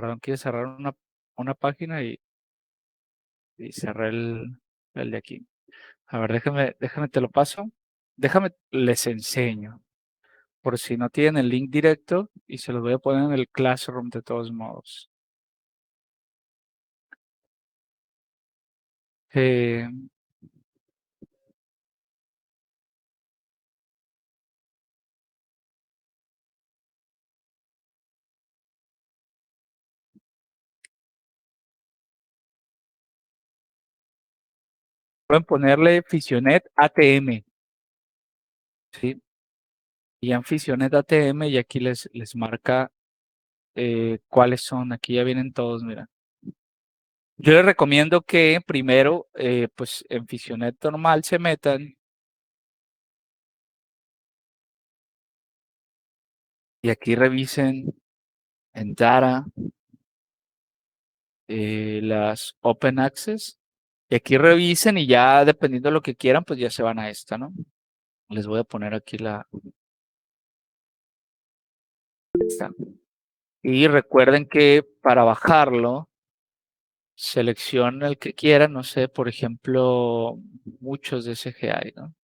perdón, quiere cerrar una página y cerré el de aquí. A ver, déjame te lo paso. Déjame, les enseño. Por si no tienen el link directo y se los voy a poner en el Classroom de todos modos. Eh, Pueden ponerle Fisionet ATM, ¿sí? Y en Fisionet ATM y aquí les marca cuáles son. Aquí ya vienen todos, mira. Yo les recomiendo que primero, pues en Fisionet normal se metan y aquí revisen en Data las Open Access. Y aquí revisen y ya dependiendo de lo que quieran, pues ya se van a esta, ¿no? Les voy a poner aquí esta. Y recuerden que para bajarlo, seleccionen el que quieran, no sé, por ejemplo, muchos de SGI, ¿no?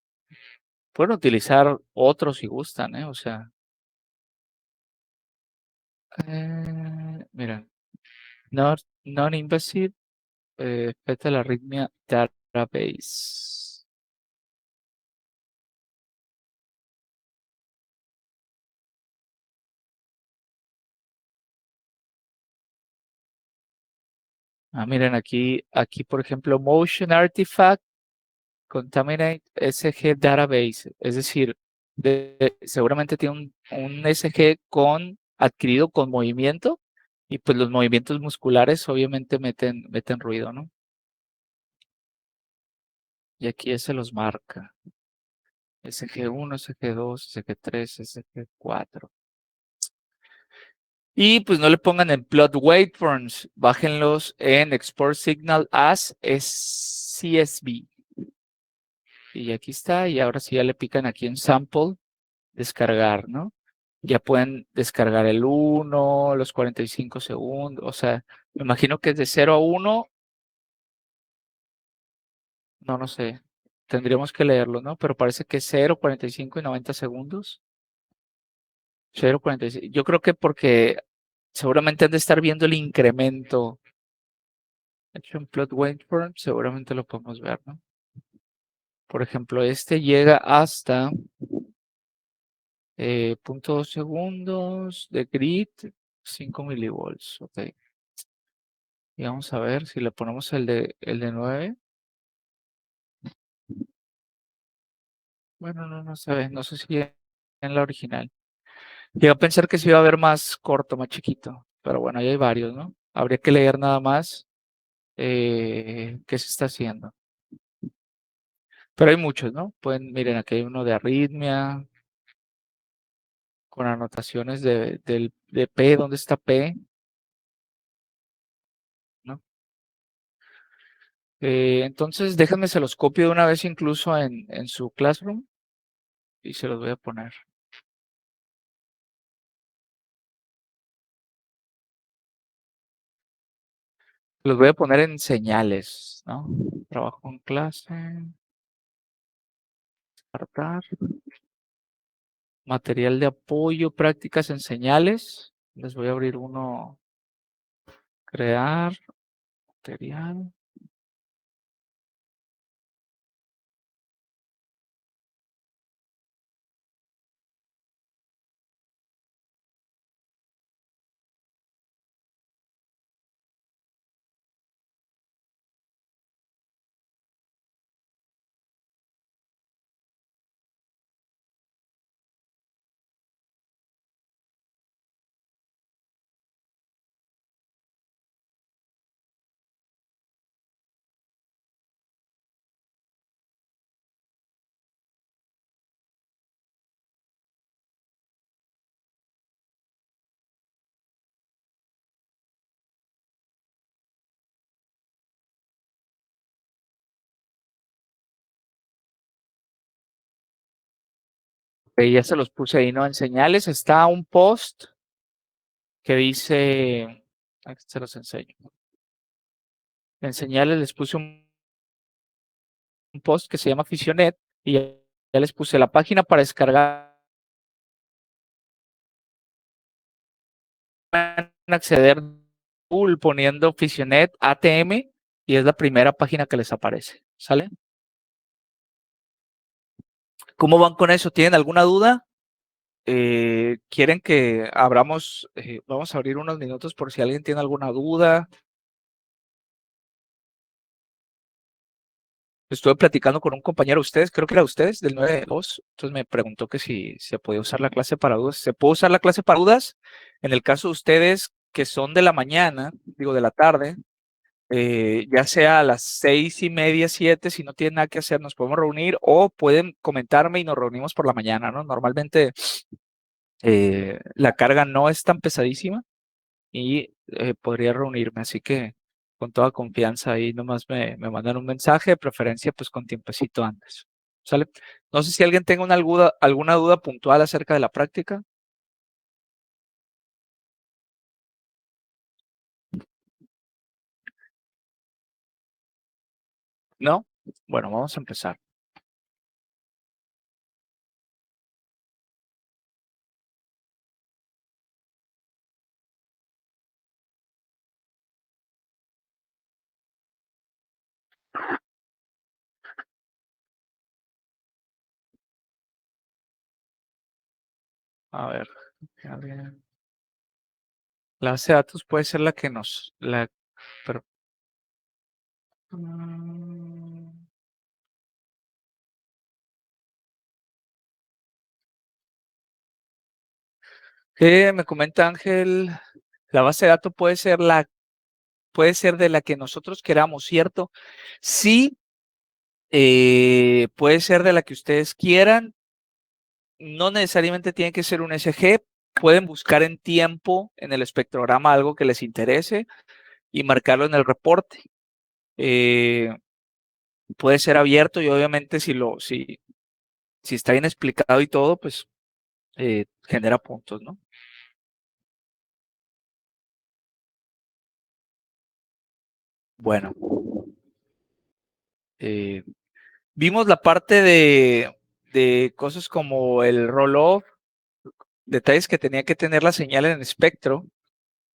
Pueden utilizar otros si gustan, ¿eh? O sea, mira, non-invasive fetal arrhythmia database. Ah, miren, aquí, por ejemplo, Motion Artifact Contaminate SG Database. Es decir, seguramente tiene un SG adquirido con movimiento y pues los movimientos musculares obviamente meten ruido, ¿no? Y aquí se los marca. SG1, SG2, SG3, SG4. Y pues no le pongan en plot waveforms, bájenlos en export signal as CSV. Y aquí está, y ahora sí ya le pican aquí en sample, descargar, ¿no? Ya pueden descargar el 1, los 45 segundos, o sea, me imagino que es de 0 a 1, no sé, tendríamos que leerlo, ¿no? Pero parece que es 0, 45 y 90 segundos. 0, 45, yo creo que porque seguramente han de estar viendo el incremento. Action plot waveform, seguramente lo podemos ver, ¿no? Por ejemplo, este llega hasta 0.2 segundos de grid, 5 milivolts, ok. Y vamos a ver si le ponemos el de 9. Bueno, no se ve, no sé si en la original. Llegué a pensar que se iba a ver más corto, más chiquito, pero bueno, ahí hay varios, ¿no? Habría que leer nada más qué se está haciendo. Pero hay muchos, ¿no? Miren, aquí hay uno de arritmia, con anotaciones de P, ¿dónde está P? ¿No? Entonces, déjenme se los copio de una vez incluso en su Classroom y se los voy a poner. Los voy a poner en señales, ¿no? Trabajo en clase, descartar, material de apoyo, prácticas en señales. Les voy a abrir uno, crear, material. Ya se los puse ahí, ¿no? En señales está un post que dice Aquí se los enseño. En señales les puse un post que se llama Fisionet y ya les puse la página para descargar. Pueden acceder a Google poniendo Fisionet ATM y es la primera página que les aparece. ¿Sale? ¿Cómo van con eso? ¿Tienen alguna duda? ¿Quieren que abramos? Vamos a abrir unos minutos por si alguien tiene alguna duda. Estuve platicando con un compañero de ustedes, creo que era de ustedes, del 9-2, entonces me preguntó que si se podía usar la clase para dudas. ¿Se puede usar la clase para dudas? En el caso de ustedes que son de la mañana, digo de la tarde, ya sea a las 6:30, 7, si no tienen nada que hacer, nos podemos reunir o pueden comentarme y nos reunimos por la mañana, ¿no? Normalmente la carga no es tan pesadísima y podría reunirme, así que con toda confianza ahí nomás me mandan un mensaje, de preferencia pues con tiempecito antes. ¿Sale? No sé si alguien tenga alguna duda puntual acerca de la práctica. ¿No? Bueno, vamos a empezar. A ver, la base de datos puede ser la que pero, mm, ¿qué me comenta Ángel? La base de datos puede ser de la que nosotros queramos, ¿cierto? Sí, puede ser de la que ustedes quieran. No necesariamente tiene que ser un SG. Pueden buscar en tiempo en el espectrograma algo que les interese y marcarlo en el reporte. Puede ser abierto y obviamente si está bien explicado y todo, pues genera puntos, ¿no? Bueno, eh, vimos la parte de cosas como el roll-off, detalles que tenía que tener la señal en el espectro,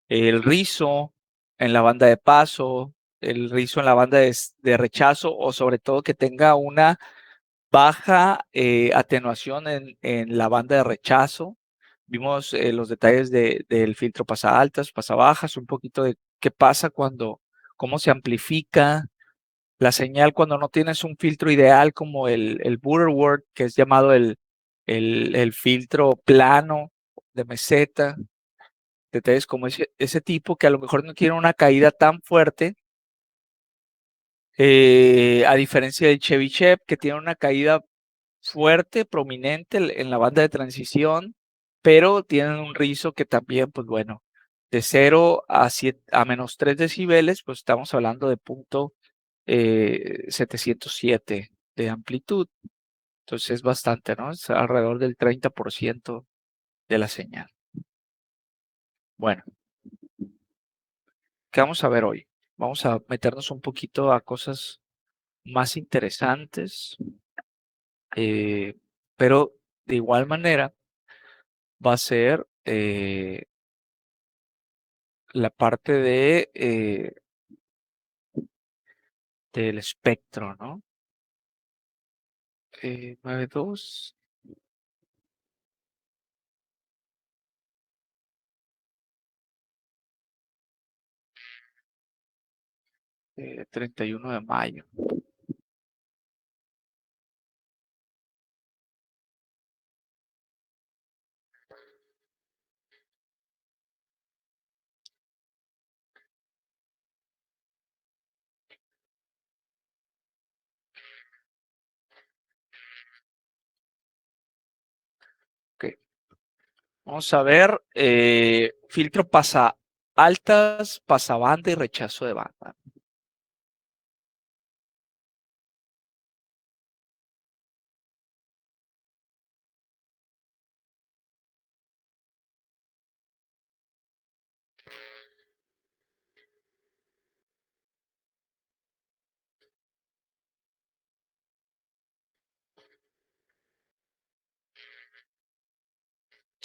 el rizo en la banda de paso, el rizo en la banda de rechazo o sobre todo que tenga una baja atenuación en la banda de rechazo. Vimos los detalles del filtro pasa altas, pasa bajas, un poquito de qué pasa cómo se amplifica la señal cuando no tienes un filtro ideal como el Butterworth, que es llamado el filtro plano de meseta. Detalles como ese tipo que a lo mejor no tiene una caída tan fuerte, a diferencia del Chevy Chep, que tiene una caída fuerte, prominente en la banda de transición, pero tienen un rizo que también, pues bueno, de 0 a menos 3 decibeles, pues estamos hablando de punto 707 de amplitud. Entonces es bastante, ¿no? Es alrededor del 30% de la señal. Bueno, ¿qué vamos a ver hoy? Vamos a meternos un poquito a cosas más interesantes, eh, pero de igual manera va a ser la parte del espectro, ¿no? 9.2, 31 de mayo. Ok. Vamos a ver, filtro pasa altas, pasa banda y rechazo de banda.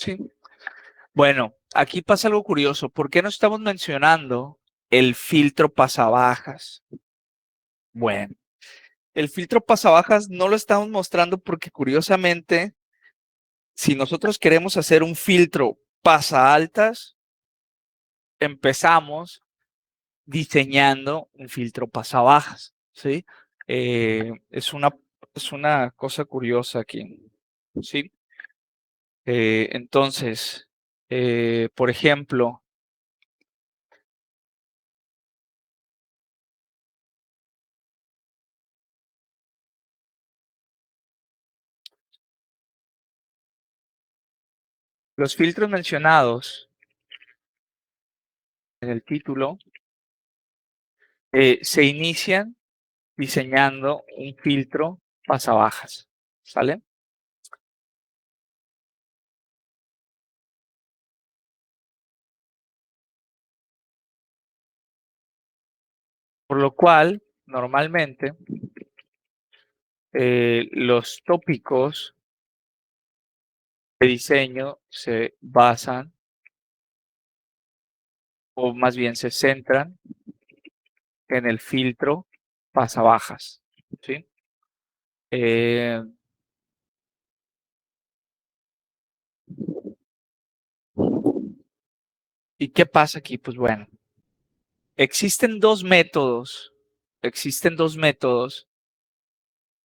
Sí. Bueno, aquí pasa algo curioso. ¿Por qué no estamos mencionando el filtro pasabajas? Bueno, el filtro pasabajas no lo estamos mostrando porque curiosamente, si nosotros queremos hacer un filtro pasa altas, empezamos diseñando un filtro pasabajas, ¿sí? Es una cosa curiosa aquí, ¿sí? Entonces, por ejemplo, los filtros mencionados en el título se inician diseñando un filtro pasabajas, ¿sale? Por lo cual, normalmente, los tópicos de diseño se basan o más bien se centran en el filtro pasabajas, ¿sí? Eh, ¿Y qué pasa aquí? Pues bueno, existen dos métodos, existen dos métodos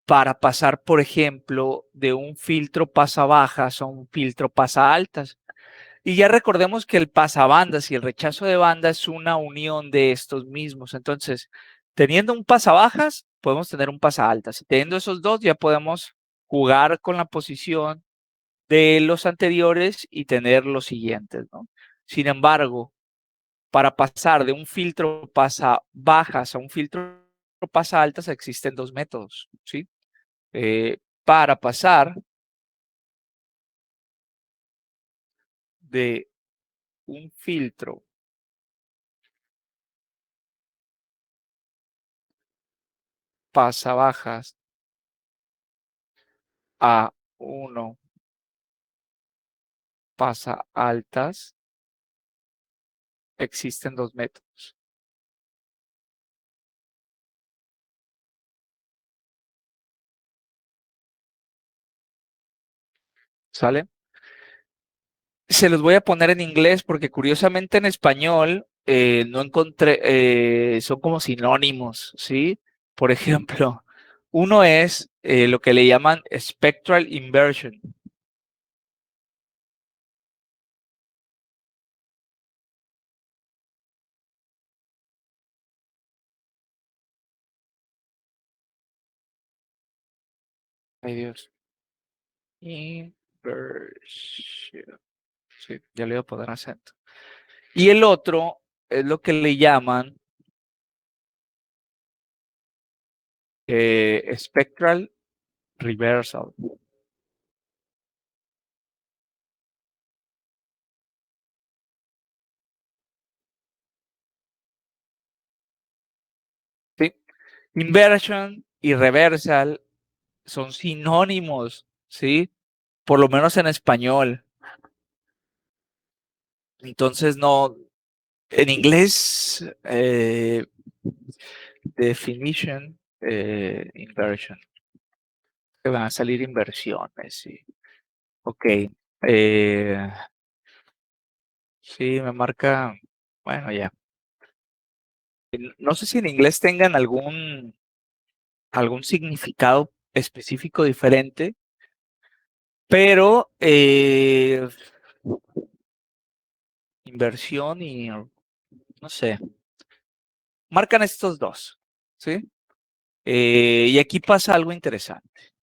para pasar, por ejemplo, de un filtro pasabajas a un filtro pasaaltas. Y ya recordemos que el pasabandas y el rechazo de banda es una unión de estos mismos. Entonces, teniendo un pasabajas, podemos tener un pasaaltas. Y teniendo esos dos, ya podemos jugar con la posición de los anteriores y tener los siguientes, ¿no? Sin embargo, para pasar de un filtro pasabajas a un filtro pasaaltas existen dos métodos, ¿sí? Para pasar de un filtro pasabajas a uno pasaaltas, existen dos métodos, ¿sale? Se los voy a poner en inglés porque curiosamente en español no encontré, son como sinónimos, ¿sí? Por ejemplo, uno es lo que le llaman spectral inversion. Ay Dios. Inversion. Sí, ya le voy a poner acento. Y el otro es lo que le llaman spectral reversal. ¿Sí? Inversion y reversal son sinónimos, ¿sí? Por lo menos en español. Entonces, no, en inglés, definition, inversion, que van a salir inversiones, sí. Ok, eh, sí, me marca, bueno, ya. No sé si en inglés tengan algún significado específico diferente, pero inversión y, no sé, marcan estos dos, ¿sí? Y aquí pasa algo interesante.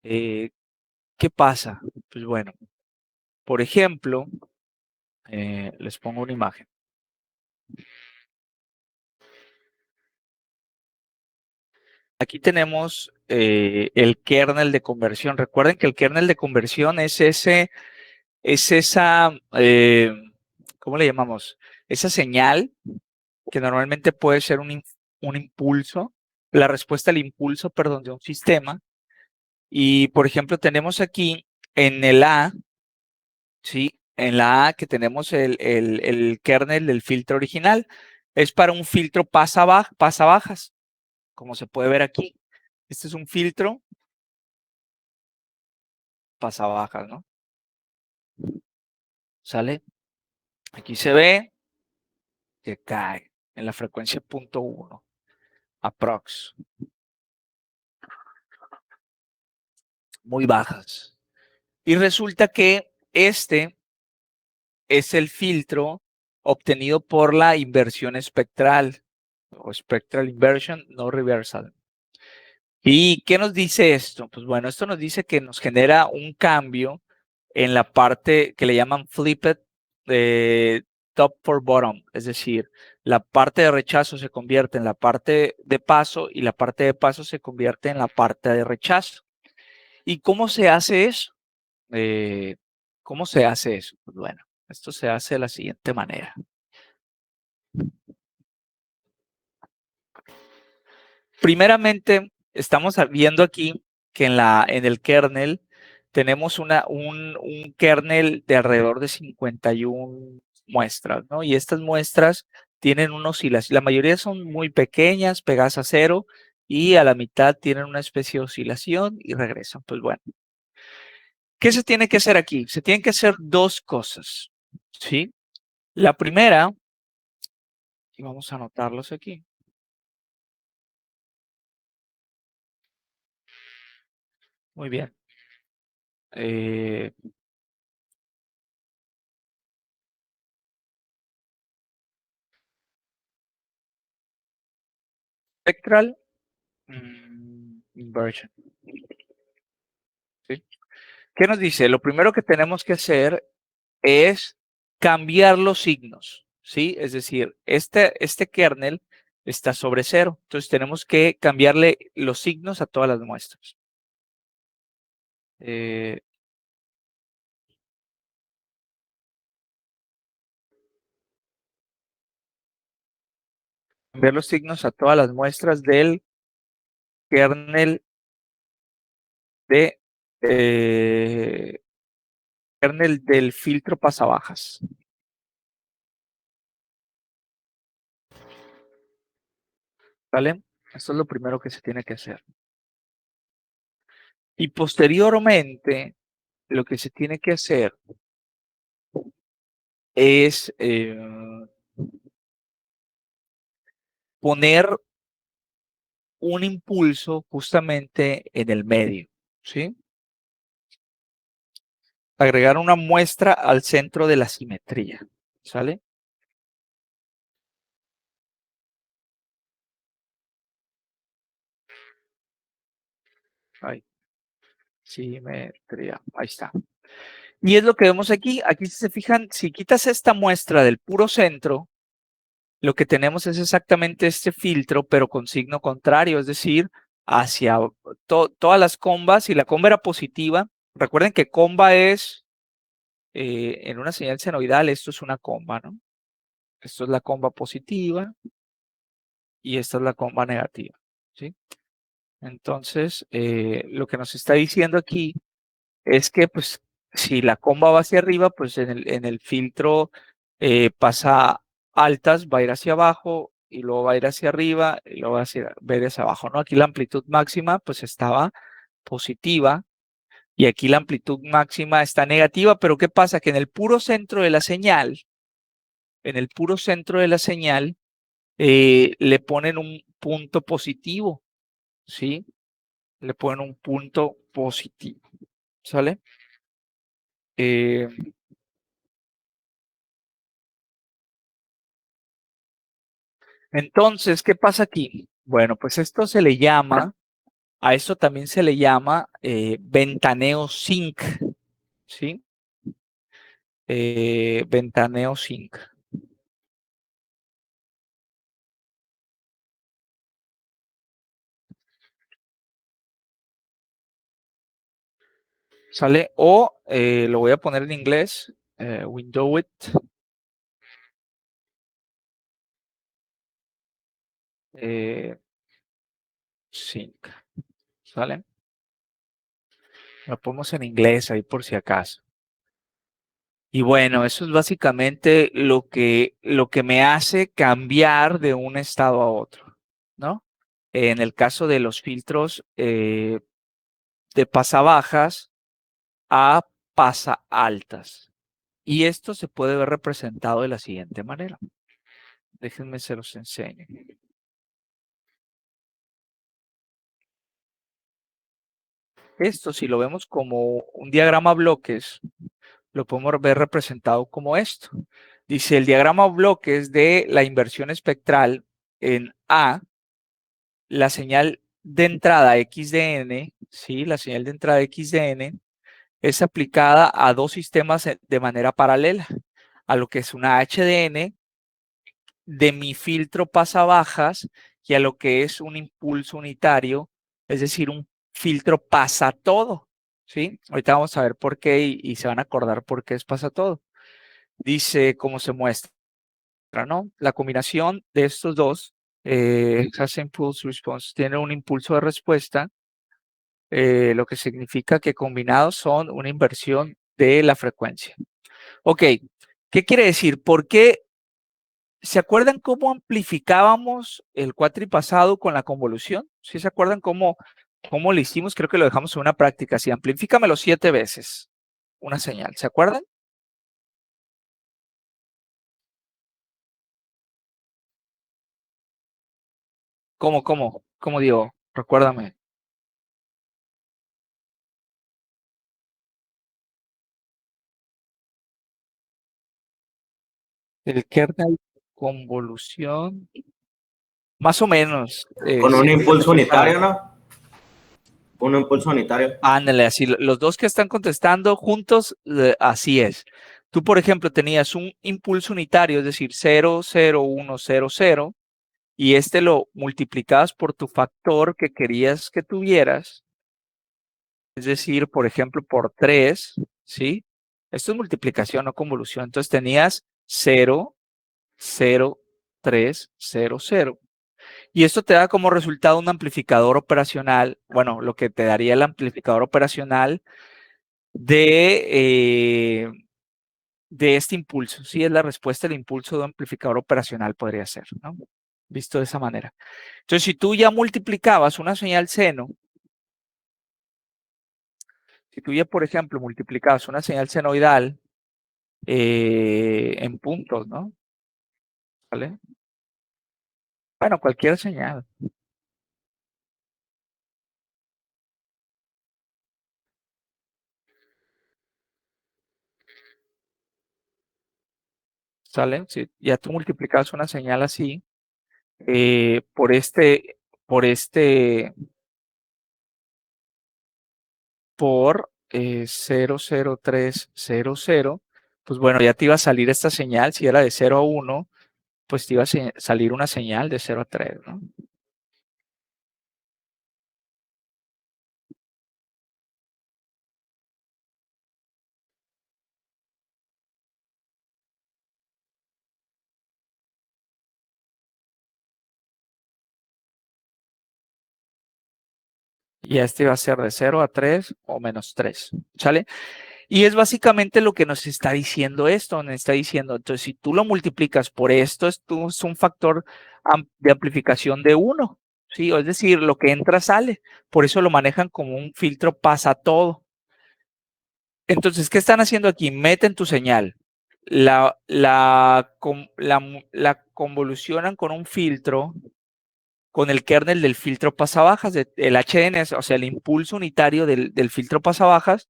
¿Qué pasa? Pues bueno, por ejemplo, les pongo una imagen. Aquí tenemos el kernel de conversión. Recuerden que el kernel de conversión es esa, ¿cómo le llamamos? Esa señal que normalmente puede ser un impulso, la respuesta al impulso, perdón, de un sistema. Y, por ejemplo, tenemos aquí en el A, ¿sí? En la A que tenemos el kernel del filtro original. Es para un filtro pasabajas, como se puede ver aquí. Este es un filtro pasabajas, ¿no? ¿Sale? Aquí se ve que cae en la frecuencia .1, aprox. Muy bajas. Y resulta que este es el filtro obtenido por la inversión espectral o spectral inversion, no reversal. ¿Y qué nos dice esto? Pues bueno, esto nos dice que nos genera un cambio en la parte que le llaman flipped top for bottom, es decir, la parte de rechazo se convierte en la parte de paso y la parte de paso se convierte en la parte de rechazo. ¿Y cómo se hace eso? ¿Cómo se hace eso? Pues bueno, esto se hace de la siguiente manera. Primeramente, estamos viendo aquí que en el kernel tenemos un kernel de alrededor de 51 muestras, ¿no? Y estas muestras tienen una oscilación, la mayoría son muy pequeñas, pegadas a cero, y a la mitad tienen una especie de oscilación y regresan. Pues bueno, ¿qué se tiene que hacer aquí? Se tienen que hacer dos cosas, ¿sí? La primera, y vamos a anotarlos aquí. Muy bien. Eh, Spectral inversion. ¿Sí? ¿Qué nos dice? Lo primero que tenemos que hacer es cambiar los signos, ¿sí? Es decir, este kernel está sobre cero, entonces tenemos que cambiarle los signos a todas las muestras. Eh, Cambiar los signos a todas las muestras del kernel de kernel del filtro pasabajas. ¿Vale? Esto es lo primero que se tiene que hacer. Y posteriormente, lo que se tiene que hacer es poner un impulso justamente en el medio, ¿sí? Agregar una muestra al centro de la simetría, ¿sale? Ahí, simetría, ahí está. Y es lo que vemos aquí. Aquí, si se fijan, si quitas esta muestra del puro centro, lo que tenemos es exactamente este filtro, pero con signo contrario, es decir, hacia todas las combas. Si la comba era positiva, recuerden que comba es, en una señal senoidal, esto es una comba, ¿no? Esto es la comba positiva y esta es la comba negativa, ¿sí? Entonces, lo que nos está diciendo aquí es que, pues, si la comba va hacia arriba, pues en el filtro pasa altas, va a ir hacia abajo y luego va a ir hacia arriba y luego va a ver hacia abajo, ¿no? Aquí la amplitud máxima, pues, estaba positiva y aquí la amplitud máxima está negativa, pero ¿qué pasa? Que en el puro centro de la señal, en el puro centro de la señal, le ponen un punto positivo, ¿sí? Le ponen un punto positivo, ¿sale? Eh, entonces, ¿qué pasa aquí? Bueno, pues esto se le llama, a esto también se le llama ventaneo sync, ¿sí? Ventaneo sync, ¿sale? O lo voy a poner en inglés, window it sync, ¿sale? Lo ponemos en inglés ahí por si acaso. Y bueno, eso es básicamente lo que me hace cambiar de un estado a otro, ¿no? En el caso de los filtros de pasabajas a pasa altas. Y esto se puede ver representado de la siguiente manera. Déjenme se los enseño. Esto, si lo vemos como un diagrama bloques, lo podemos ver representado como esto. Dice el diagrama bloques de la inversión espectral en A, la señal de entrada X de N, ¿sí? La señal de entrada X de N es aplicada a dos sistemas de manera paralela, a lo que es una HDN de mi filtro pasabajas y a lo que es un impulso unitario, es decir, un filtro pasa todo, ¿sí? Ahorita vamos a ver por qué y se van a acordar por qué es pasa todo. Dice cómo se muestra, ¿no? La combinación de estos dos, has impulse response, tiene un impulso de respuesta, lo que significa que combinados son una inversión de la frecuencia. Ok, ¿qué quiere decir? ¿Por qué? ¿Se acuerdan cómo amplificábamos el cuatripasado con la convolución? ¿Sí se acuerdan cómo lo hicimos? Creo que lo dejamos en una práctica. Sí, amplifícamelo 7 veces una señal. ¿Se acuerdan? ¿Cómo digo? Recuérdame. El kernel convolución. Más o menos. Con un Siento que te impulso falta. unitario, ¿no? Un impulso unitario. Ándale, así. Los dos que están contestando juntos, así es. Tú, por ejemplo, tenías un impulso unitario, es decir, 0, 0, 1, 0, 0. Y este lo multiplicabas por tu factor que querías que tuvieras, es decir, por ejemplo, por 3, ¿sí? Esto es multiplicación, no convolución. Entonces tenías 0, 0, 3, 0, 0. Y esto te da como resultado un amplificador operacional, bueno, lo que te daría el amplificador operacional de este impulso. Sí, es la respuesta del impulso de un amplificador operacional, podría ser, ¿no? Visto de esa manera. Entonces, si tú ya multiplicabas una señal seno, si tú ya, por ejemplo, multiplicabas una señal senoidal en puntos, ¿no? ¿Vale? Bueno, cualquier señal, ¿sale? Si ya tú multiplicabas una señal así, por por este, por 0, 0, 3, 0, 0, pues bueno, ya te iba a salir esta señal, si era de 0 a 1, pues te iba a salir una señal de 0 a 3, ¿no? Y este va a ser de 0 a 3 o -3, ¿sale? Y es básicamente lo que nos está diciendo esto, nos está diciendo, entonces si tú lo multiplicas por esto, esto es un factor de amplificación de 1, ¿sí? Es decir, lo que entra sale, por eso lo manejan como un filtro pasa todo. Entonces, ¿qué están haciendo aquí? Meten tu señal, la convolucionan con un filtro, con el kernel del filtro pasabajas, el HN, o sea, el impulso unitario del filtro pasabajas.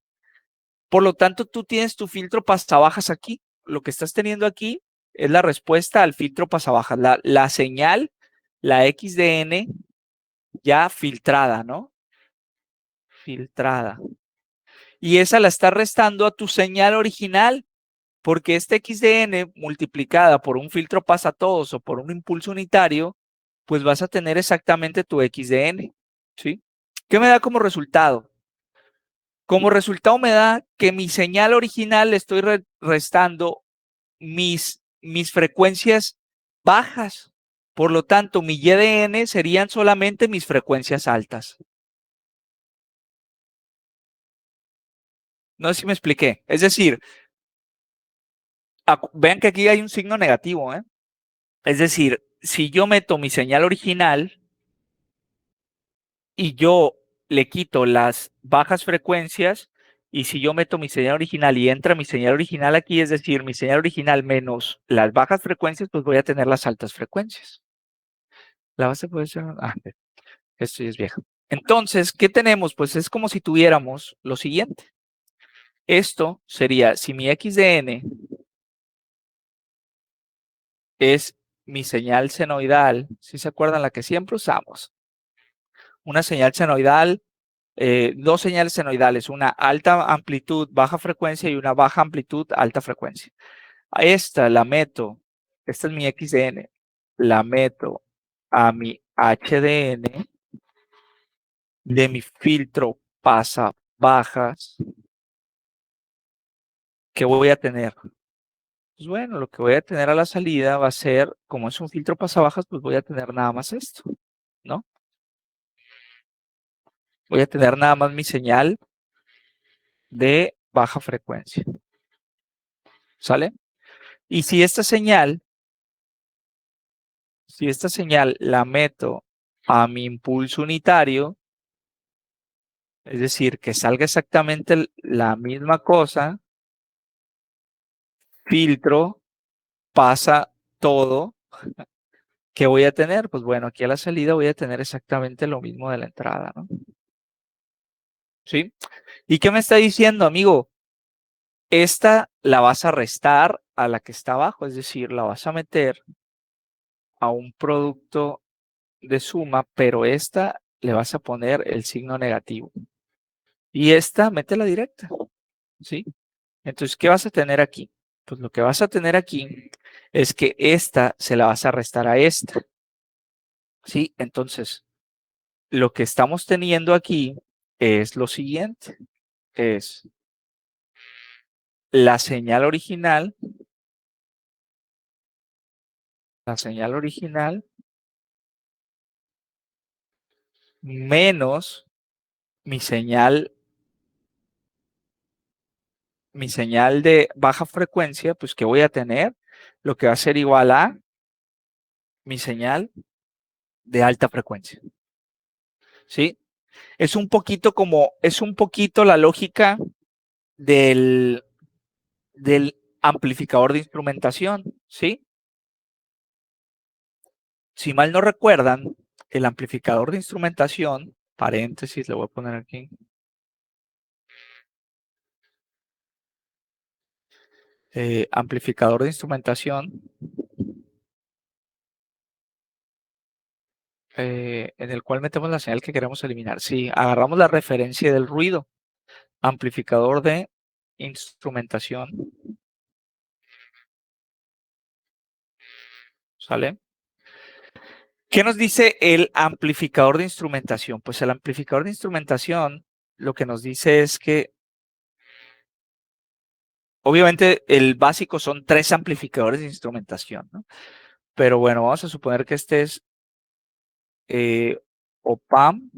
Por lo tanto, tú tienes tu filtro pasabajas aquí. Lo que estás teniendo aquí es la respuesta al filtro pasabajas, la señal, la XDN ya filtrada, ¿no? Filtrada. Y esa la está restando a tu señal original, porque esta XDN multiplicada por un filtro pasatodos o por un impulso unitario, pues vas a tener exactamente tu XDN, ¿sí? ¿Qué me da como resultado? Como resultado me da que mi señal original le estoy restando mis frecuencias bajas. Por lo tanto, mi YDN serían solamente mis frecuencias altas. No sé si me expliqué. Es decir, Vean que aquí hay un signo negativo, ¿eh? Es decir, si yo meto mi señal original y yo le quito las bajas frecuencias, y si yo meto mi señal original y entra mi señal original aquí, es decir, mi señal original menos las bajas frecuencias, pues voy a tener las altas frecuencias. La base puede ser... esto ya es viejo. Entonces, ¿qué tenemos? Pues es como si tuviéramos lo siguiente. Esto sería, si mi x de n es mi señal senoidal, si se acuerdan la que siempre usamos, una señal senoidal, dos señales senoidales, una alta amplitud, baja frecuencia y una baja amplitud, alta frecuencia. A esta la meto, esta es mi x de n, la meto a mi h de n de mi filtro pasa bajas. ¿Qué voy a tener? Pues bueno, lo que voy a tener a la salida va a ser, como es un filtro pasabajas, pues voy a tener nada más esto, ¿no? Voy a tener nada más mi señal de baja frecuencia, ¿sale? Y si esta señal la meto a mi impulso unitario, es decir, que salga exactamente la misma cosa, filtro, pasa todo, ¿qué voy a tener? Pues bueno, aquí a la salida voy a tener exactamente lo mismo de la entrada, ¿no? ¿Sí? ¿Y qué me está diciendo, amigo? Esta la vas a restar a la que está abajo, es decir, la vas a meter a un producto de suma, pero esta le vas a poner el signo negativo. Y esta, métela directa, ¿sí? Entonces, ¿qué vas a tener aquí? Pues lo que vas a tener aquí es que esta se la vas a restar a esta, ¿sí? Entonces, lo que estamos teniendo aquí es lo siguiente, es la señal original menos mi señal de baja frecuencia, pues que voy a tener lo que va a ser igual a mi señal de alta frecuencia. ¿Sí? Es un poquito la lógica del amplificador de instrumentación, ¿sí? Si mal no recuerdan, el amplificador de instrumentación, paréntesis, le voy a poner aquí, amplificador de instrumentación, en el cual metemos la señal que queremos eliminar. Si agarramos la referencia del ruido, amplificador de instrumentación, ¿sale? ¿Qué nos dice el amplificador de instrumentación? Pues el amplificador de instrumentación lo que nos dice es que obviamente el básico son 3 amplificadores de instrumentación, ¿no? Pero bueno, vamos a suponer que este es OPAM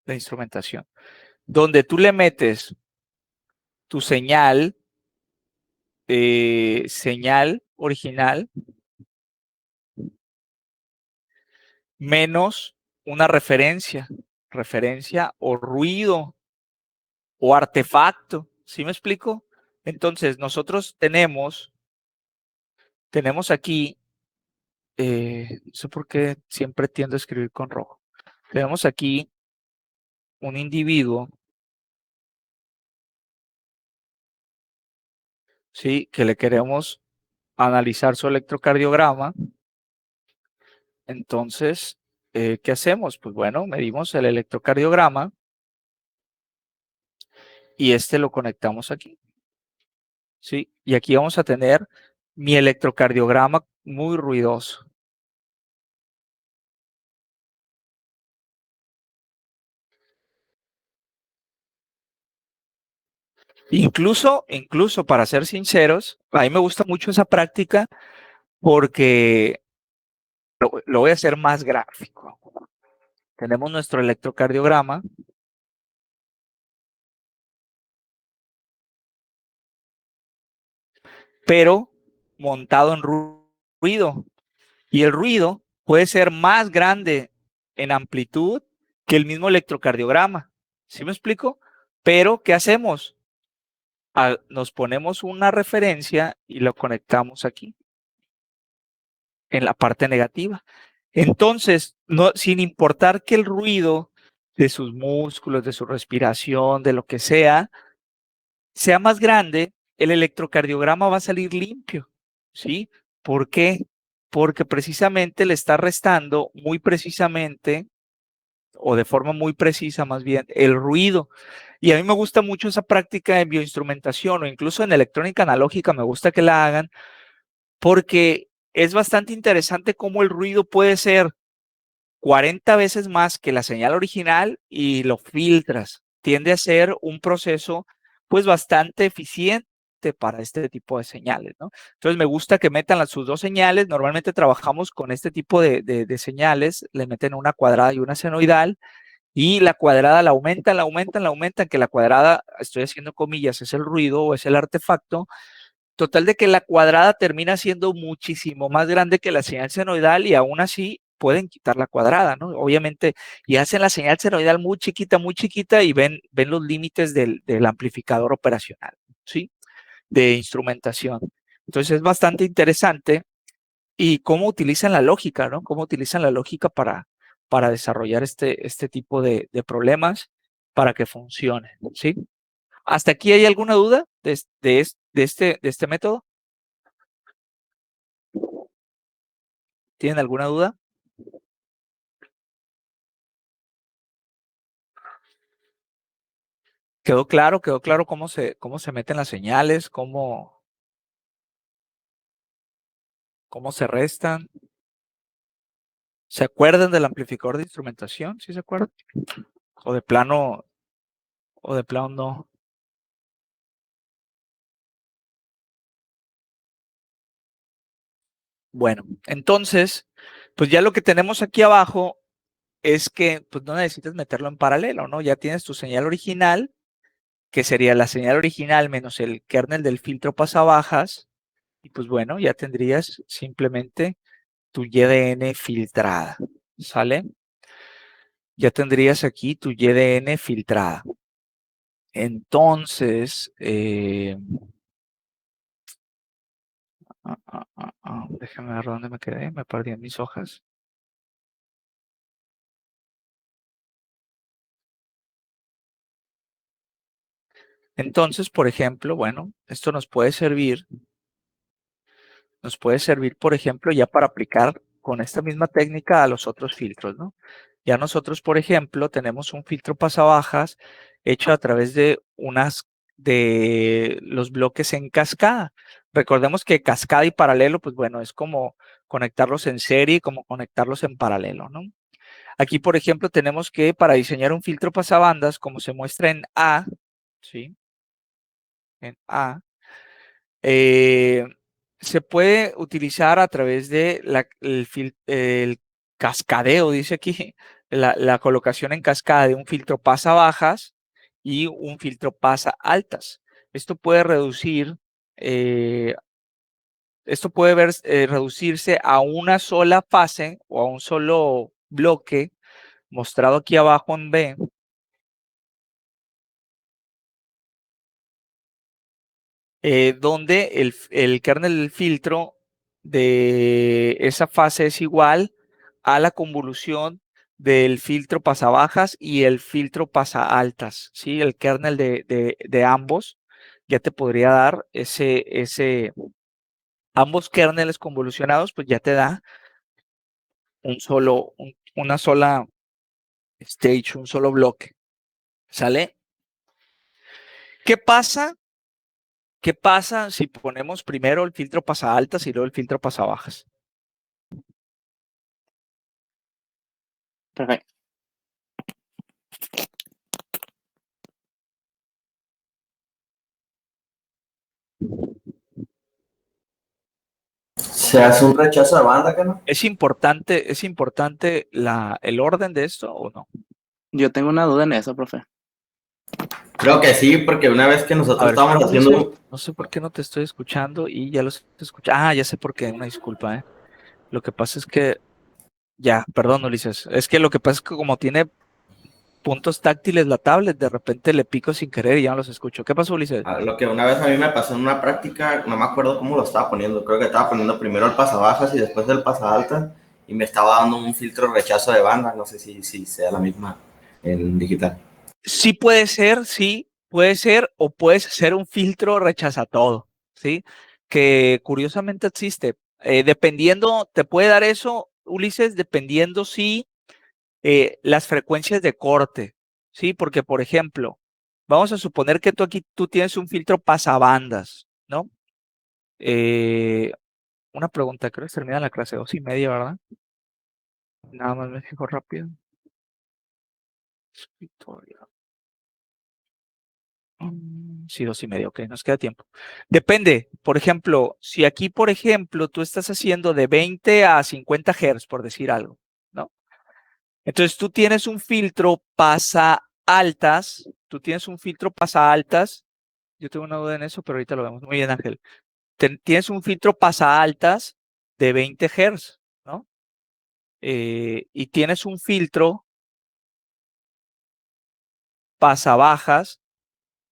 de instrumentación, donde tú le metes tu señal original menos una referencia o ruido o artefacto, ¿sí me explico? Entonces, nosotros tenemos aquí, no sé por qué siempre tiendo a escribir con rojo. Tenemos aquí un individuo, ¿sí? Que le queremos analizar su electrocardiograma. Entonces, ¿qué hacemos? Pues bueno, medimos el electrocardiograma y este lo conectamos aquí, ¿sí? Y aquí vamos a tener mi electrocardiograma muy ruidoso. Incluso para ser sinceros, a mí me gusta mucho esa práctica porque lo voy a hacer más gráfico. Tenemos nuestro electrocardiograma. pero montado en ruido. Y el ruido puede ser más grande en amplitud que el mismo electrocardiograma. ¿Sí me explico? Pero, ¿qué hacemos? Nos ponemos una referencia y lo conectamos aquí, en la parte negativa. Entonces, no, sin importar que el ruido de sus músculos, de su respiración, de lo que sea más grande, el electrocardiograma va a salir limpio, ¿sí? ¿Por qué? Porque precisamente le está restando muy precisamente, o de forma muy precisa más bien, el ruido. Y a mí me gusta mucho esa práctica en bioinstrumentación o incluso en electrónica analógica, me gusta que la hagan, porque es bastante interesante cómo el ruido puede ser 40 veces más que la señal original y lo filtras. Tiende a ser un proceso pues bastante eficiente para este tipo de señales, ¿no? Entonces me gusta que metan sus dos señales. Normalmente trabajamos con este tipo de señales, le meten una cuadrada y una senoidal, y la cuadrada la aumentan, que la cuadrada, estoy haciendo comillas, es el ruido o es el artefacto. Total de que la cuadrada termina siendo muchísimo más grande que la señal senoidal y aún así pueden quitar la cuadrada, ¿no? Obviamente, y hacen la señal senoidal muy chiquita y ven los límites del amplificador operacional, ¿sí? De instrumentación. Entonces es bastante interesante y cómo utilizan la lógica, ¿no? Cómo utilizan la lógica para desarrollar este tipo de problemas para que funcione, ¿sí? ¿Hasta aquí hay alguna duda de este método? ¿Tienen alguna duda? Quedó claro cómo se meten las señales, cómo se restan. ¿Se acuerdan del amplificador de instrumentación? ¿Sí se acuerdan? O de plano no. Bueno, entonces, pues ya lo que tenemos aquí abajo es que pues no necesitas meterlo en paralelo, ¿no? Ya tienes tu señal original, que sería la señal original menos el kernel del filtro pasabajas, y pues bueno, ya tendrías simplemente tu YDN filtrada, ¿sale? Ya tendrías aquí tu YDN filtrada. Entonces, déjame ver dónde me quedé, me perdí en mis hojas. Entonces, por ejemplo, bueno, esto nos puede servir, por ejemplo, ya para aplicar con esta misma técnica a los otros filtros, ¿no? Ya nosotros, por ejemplo, tenemos un filtro pasabajas hecho a través de los bloques en cascada. Recordemos que cascada y paralelo, pues bueno, es como conectarlos en serie, como conectarlos en paralelo, ¿no? Aquí, por ejemplo, tenemos que para diseñar un filtro pasabandas, como se muestra en A, ¿sí? En A, se puede utilizar a través de el cascadeo, dice aquí, la colocación en cascada de un filtro pasa bajas y un filtro pasa altas. Esto puede reducirse a una sola fase o a un solo bloque mostrado aquí abajo en B, donde el kernel del filtro de esa fase es igual a la convolución del filtro pasabajas y el filtro pasa altas, ¿sí? El kernel de ambos ya te podría dar ambos kernels convolucionados, pues ya te da una sola stage, un solo bloque, ¿sale? ¿Qué pasa? ¿Qué pasa si ponemos primero el filtro pasa altas y luego el filtro pasa bajas? Perfecto. Se hace un rechazo de banda, ¿que no? ¿Es importante el orden de esto o no? Yo tengo una duda en eso, profe. Creo que sí, porque una vez que A nosotros ver, estábamos espérame, haciendo Ulises. No sé por qué no te estoy escuchando y ya los escucho. Ah, ya sé por qué, una disculpa, ¿eh? Lo que pasa es que, ya, perdón, Ulises. Es que lo que pasa es que como tiene puntos táctiles la tablet, de repente le pico sin querer y ya no los escucho. ¿Qué pasó, Ulises? lo que una vez a mí me pasó en una práctica, no me acuerdo cómo lo estaba poniendo, creo que estaba poniendo primero el pasabajas y después el pasaalta y me estaba dando un filtro rechazo de banda, no sé si sea la misma en digital. Sí puede ser, o puedes hacer un filtro rechaza todo, ¿sí? Que curiosamente existe. Dependiendo, te puede dar eso, Ulises, dependiendo si las frecuencias de corte, ¿sí? Porque, por ejemplo, vamos a suponer que tú tienes un filtro pasabandas, ¿no? Eh, una pregunta, creo que termina la clase 2:30, ¿verdad? Nada más me fijo rápido. Escritorio. Sí, 2:30, ok, nos queda tiempo. Depende, por ejemplo, si aquí, por ejemplo, tú estás haciendo de 20 a 50 Hz, por decir algo, ¿no? Entonces tú tienes un filtro pasa altas, yo tengo una duda en eso, pero ahorita lo vemos. Muy bien, Ángel. Tienes un filtro pasa altas de 20 Hz, ¿no? Y tienes un filtro pasa bajas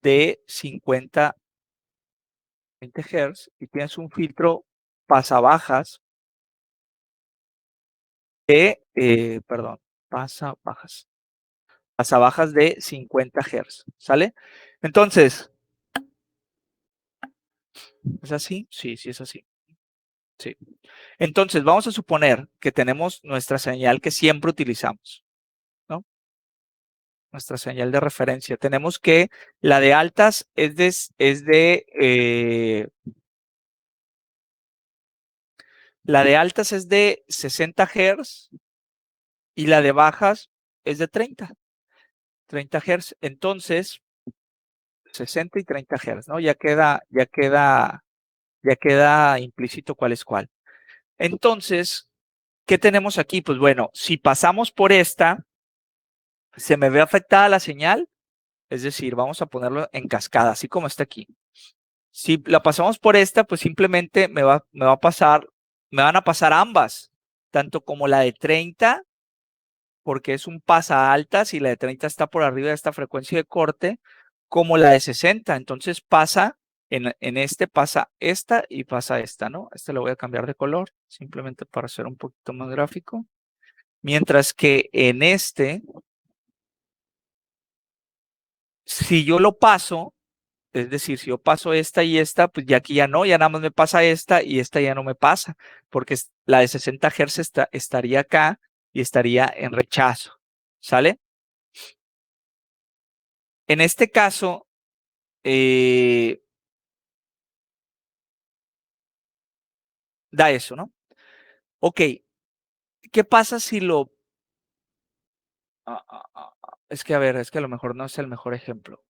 de 50 20 Hz y tienes un filtro pasabajas perdón, pasabajas de 50 Hz, ¿sale? Entonces, ¿es así? Sí, sí es así. Sí. Entonces, vamos a suponer que tenemos nuestra señal que siempre utilizamos, ¿no? Nuestra señal de referencia. Tenemos que la de altas la de altas es de 60 Hz y la de bajas es de 30 Hz. Entonces, 60 y 30 Hz, ¿no? Ya queda implícito cuál es cuál. Entonces, ¿qué tenemos aquí? Pues bueno, si pasamos por esta, se me ve afectada la señal, es decir, vamos a ponerlo en cascada, así como está aquí. Si la pasamos por esta, pues simplemente me van a pasar ambas, tanto como la de 30, porque es un pasa alta, si la de 30 está por arriba de esta frecuencia de corte, como la de 60. Entonces pasa, en este pasa esta y pasa esta, ¿no? Este lo voy a cambiar de color, simplemente para hacer un poquito más gráfico. Mientras que en este, si yo lo paso, es decir, si yo paso esta y esta, pues ya aquí ya no, ya nada más me pasa esta y esta ya no me pasa, porque la de 60 Hz estaría acá y estaría en rechazo, ¿sale? En este caso, da eso, ¿no? Ok, ¿qué pasa si lo... es que, a ver, es que a lo mejor no es el mejor ejemplo.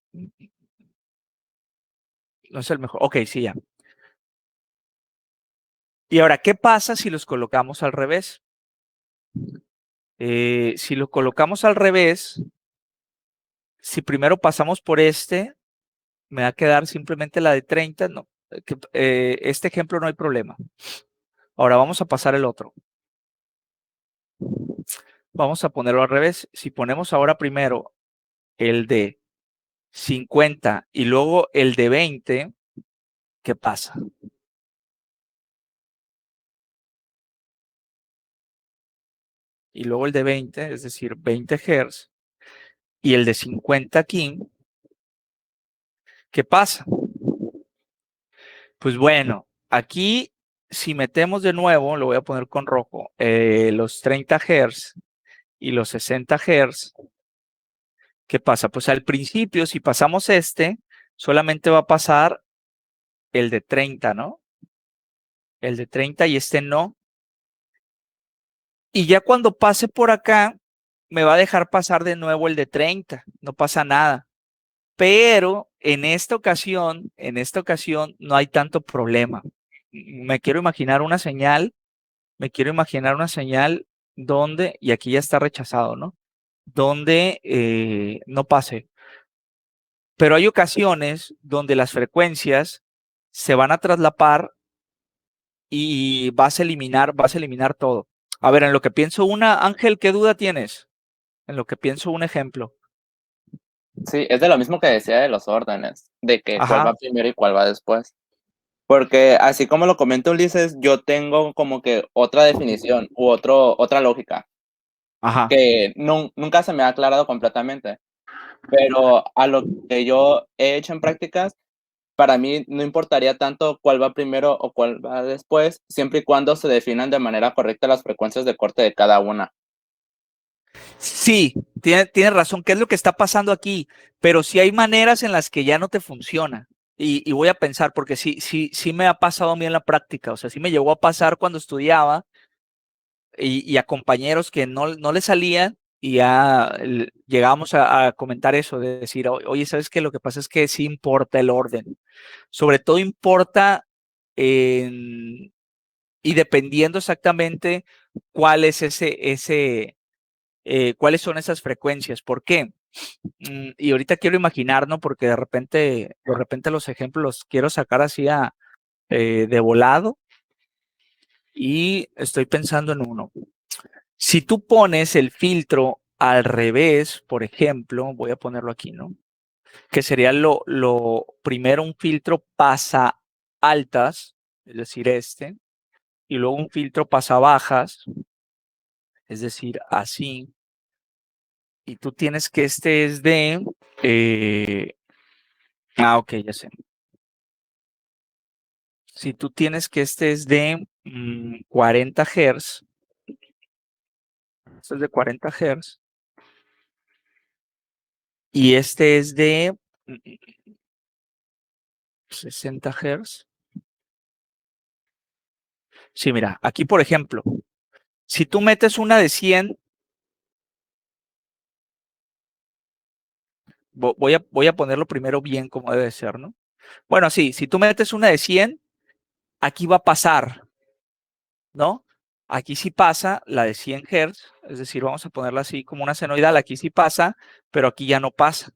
No es el mejor. Ok, sí, ya. Y ahora, ¿qué pasa si los colocamos al revés? Si lo colocamos al revés, si primero pasamos por este, me va a quedar simplemente la de 30. No, este ejemplo no hay problema. Ahora vamos a pasar el otro. Vamos a ponerlo al revés. Si ponemos ahora primero el de 50 y luego el de 20, ¿qué pasa? Y luego el de 20, es decir, 20 Hz, y el de 50 aquí, ¿qué pasa? Pues bueno, aquí si metemos de nuevo, lo voy a poner con rojo, los 30 Hz y los 60 Hz, ¿qué pasa? Pues al principio, si pasamos este, solamente va a pasar el de 30, ¿no? El de 30 y este no. Y ya cuando pase por acá, me va a dejar pasar de nuevo el de 30, no pasa nada. Pero en esta ocasión no hay tanto problema. Me quiero imaginar una señal, donde, y aquí ya está rechazado, ¿no? Donde no pase. pero hay ocasiones donde las frecuencias se van a traslapar y vas a eliminar todo. A ver, en lo que pienso una, Ángel, ¿qué duda tienes? En lo que pienso un ejemplo. Sí, es de lo mismo que decía de los órdenes, de que cuál Ajá, va primero y cuál va después. Porque así como lo comenta Ulises, yo tengo como que otra definición u otra lógica ajá. que nunca se me ha aclarado completamente. Pero a lo que yo he hecho en prácticas, para mí no importaría tanto cuál va primero o cuál va después, siempre y cuando se definan de manera correcta las frecuencias de corte de cada una. Sí, tiene razón. ¿Qué es lo que está pasando aquí? Pero sí hay maneras en las que ya no te funciona. Y voy a pensar, porque sí me ha pasado a mí en la práctica. O sea, sí me llegó a pasar cuando estudiaba y a compañeros que no le salían y ya llegábamos a comentar eso, de decir, oye, ¿sabes qué? Lo que pasa es que sí importa el orden. Sobre todo importa y dependiendo exactamente cuál es cuáles son esas frecuencias. ¿Por qué? Y ahorita quiero imaginar, ¿no? Porque de repente los ejemplos los quiero sacar así de volado y estoy pensando en uno. Si tú pones el filtro al revés, por ejemplo, voy a ponerlo aquí, ¿no? Que sería lo primero un filtro pasa altas, es decir, y luego un filtro pasa bajas, es decir, así, y tú tienes que este es de, ok, ya sé. Si tú tienes que este es de 40 Hz, este es de 40 Hz, y este es de 60 Hz. Sí, mira, aquí por ejemplo, si tú metes una de 100, voy a ponerlo primero bien como debe ser, ¿no? Bueno, sí, si tú metes una de 100, aquí va a pasar, ¿no? Aquí sí pasa la de 100 Hz, es decir, vamos a ponerla así como una senoidal, aquí sí pasa, pero aquí ya no pasa,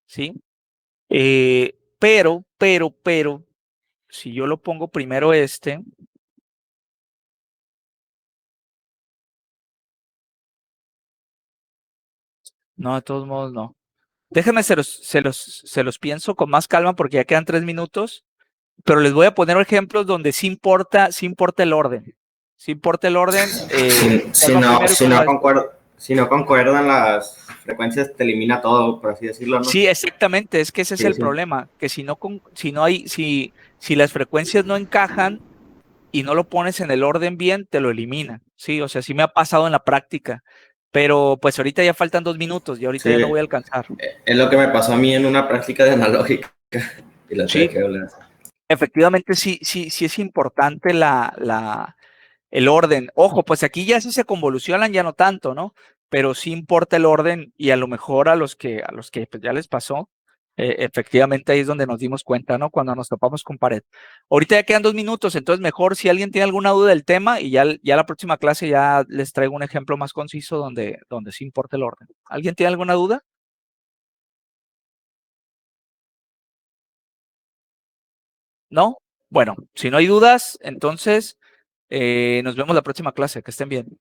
¿sí? Pero, si yo lo pongo primero no, de todos modos no. Déjenme, se los pienso con más calma porque ya quedan 3 minutos, pero les voy a poner ejemplos donde sí importa el orden. Sí importa el orden, Si, cuál si va no, primero y si cuál va no después. si no concuerdan las frecuencias, te elimina todo, por así decirlo, ¿no? Sí, exactamente, es que ese es Sí, el sí. problema, que si las frecuencias no encajan y no lo pones en el orden bien, te lo elimina. Sí, o sea, sí me ha pasado en la práctica, pero pues ahorita ya faltan 2 minutos y ahorita Sí, ya no voy a alcanzar. es lo que me pasó a mí en una práctica de analógica y la tuve Sí, que hablar. efectivamente sí es importante el orden. Ojo, pues aquí ya sí se convolucionan, ya no tanto, ¿no? Pero sí importa el orden y a lo mejor a los que pues, ya les pasó, efectivamente ahí es donde nos dimos cuenta, ¿no? Cuando nos topamos con pared. Ahorita ya quedan 2 minutos, entonces mejor si alguien tiene alguna duda del tema y ya la próxima clase ya les traigo un ejemplo más conciso donde sí importa el orden. ¿Alguien tiene alguna duda? ¿No? Bueno, si no hay dudas, entonces nos vemos la próxima clase. Que estén bien.